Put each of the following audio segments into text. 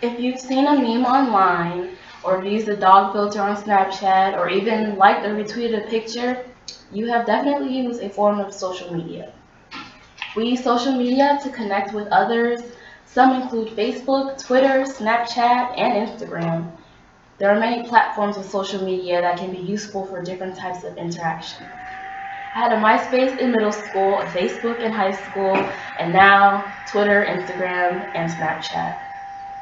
If you've seen a meme online, or used a dog filter on Snapchat, or even liked or retweeted a picture, you have definitely used a form of social media. We use social media to connect with others. Some include Facebook, Twitter, Snapchat, and Instagram. There are many platforms of social media that can be useful for different types of interactions. I had a MySpace in middle school, a Facebook in high school, and now Twitter, Instagram, and Snapchat.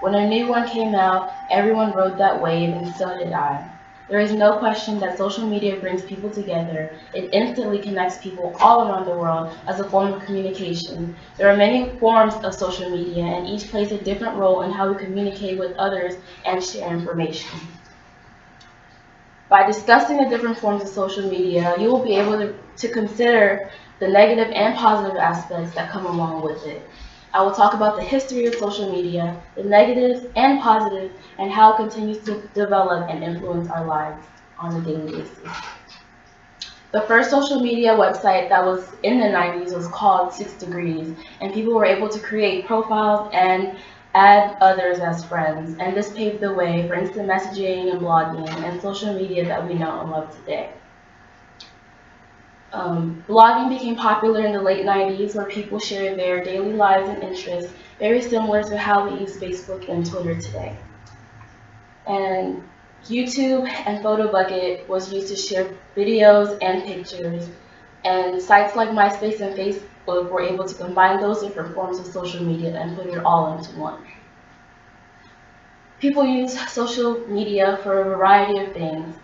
When a new one came out, everyone rode that wave, and so did I. There is no question that social media brings people together. It instantly connects people all around the world as a form of communication. There are many forms of social media, and each plays a different role in how we communicate with others and share information. By discussing the different forms of social media, you will be able to consider the negative and positive aspects that come along with it. I will talk about the history of social media, the negatives and positives, and how it continues to develop and influence our lives on a daily basis. The first social media website that was in the 90s was called 6 Degrees, and people were able to create profiles and add others as friends, and this paved the way for instant messaging and blogging and social media that we know and love today. Blogging became popular in the late 90s, where people shared their daily lives and interests, very similar to how we use Facebook and Twitter today. And YouTube and PhotoBucket was used to share videos and pictures, and sites like MySpace and Facebook were able to combine those different forms of social media and put it all into one. People use social media for a variety of things.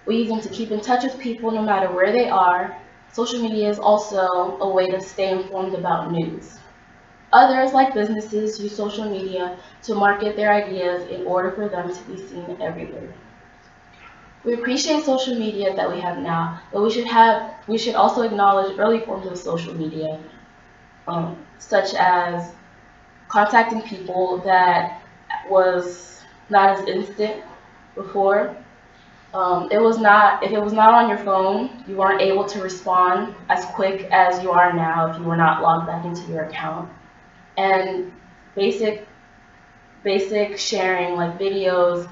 We use them to keep in touch with people no matter where they are. Social media is also a way to stay informed about news. Others, like businesses, use social media to market their ideas in order for them to be seen everywhere. We appreciate social media that we have now, but we should also acknowledge early forms of social media, such as contacting people that was not as instant before. If it was not on your phone, you weren't able to respond as quick as you are now if you were not logged back into your account. And basic sharing, like videos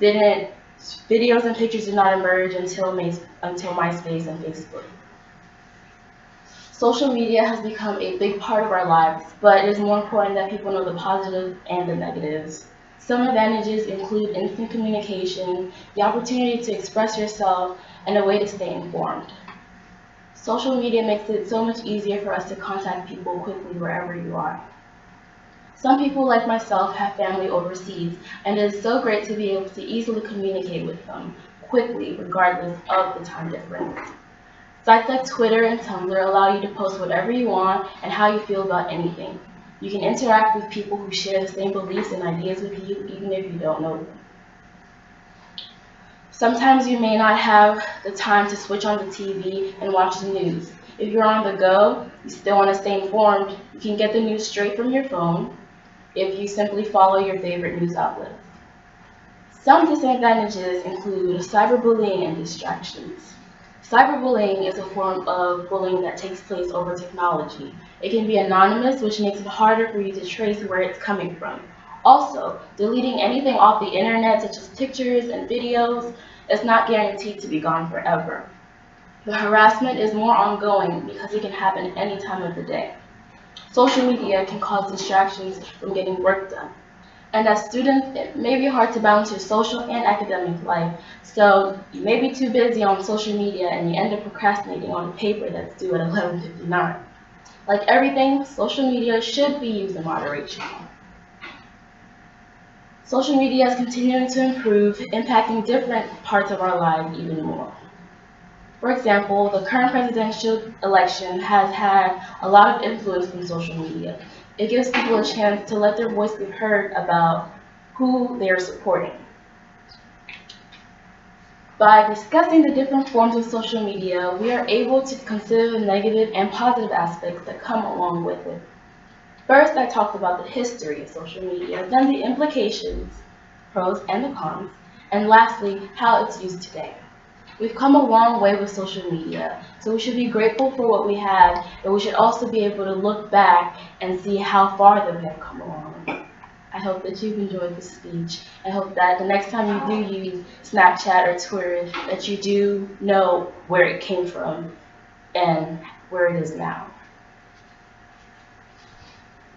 and pictures did not emerge until MySpace and Facebook. Social media has become a big part of our lives, but it is more important that people know the positives and the negatives. Some advantages include instant communication, the opportunity to express yourself, and a way to stay informed. Social media makes it so much easier for us to contact people quickly wherever you are. Some people, like myself, have family overseas, and it is so great to be able to easily communicate with them quickly, regardless of the time difference. Sites like Twitter and Tumblr allow you to post whatever you want and how you feel about anything. You can interact with people who share the same beliefs and ideas with you, even if you don't know them. Sometimes you may not have the time to switch on the TV and watch the news. If you're on the go, you still want to stay informed, you can get the news straight from your phone if you simply follow your favorite news outlets. Some disadvantages include cyberbullying and distractions. Cyberbullying is a form of bullying that takes place over technology. It can be anonymous, which makes it harder for you to trace where it's coming from. Also, deleting anything off the internet, such as pictures and videos, is not guaranteed to be gone forever. The harassment is more ongoing because it can happen any time of the day. Social media can cause distractions from getting work done. And as students, it may be hard to balance your social and academic life, so you may be too busy on social media and you end up procrastinating on a paper that's due at 11:59. Like everything, social media should be used in moderation. Social media is continuing to improve, impacting different parts of our lives even more. For example, the current presidential election has had a lot of influence from social media. It gives people a chance to let their voice be heard about who they are supporting. By discussing the different forms of social media, we are able to consider the negative and positive aspects that come along with it. First, I talked about the history of social media, then the implications, pros and the cons, and lastly, how it's used today. We've come a long way with social media, so we should be grateful for what we have, but we should also be able to look back and see how far that we have come along. I hope that you've enjoyed the speech. I hope that the next time you do use Snapchat or Twitter, that you do know where it came from and where it is now.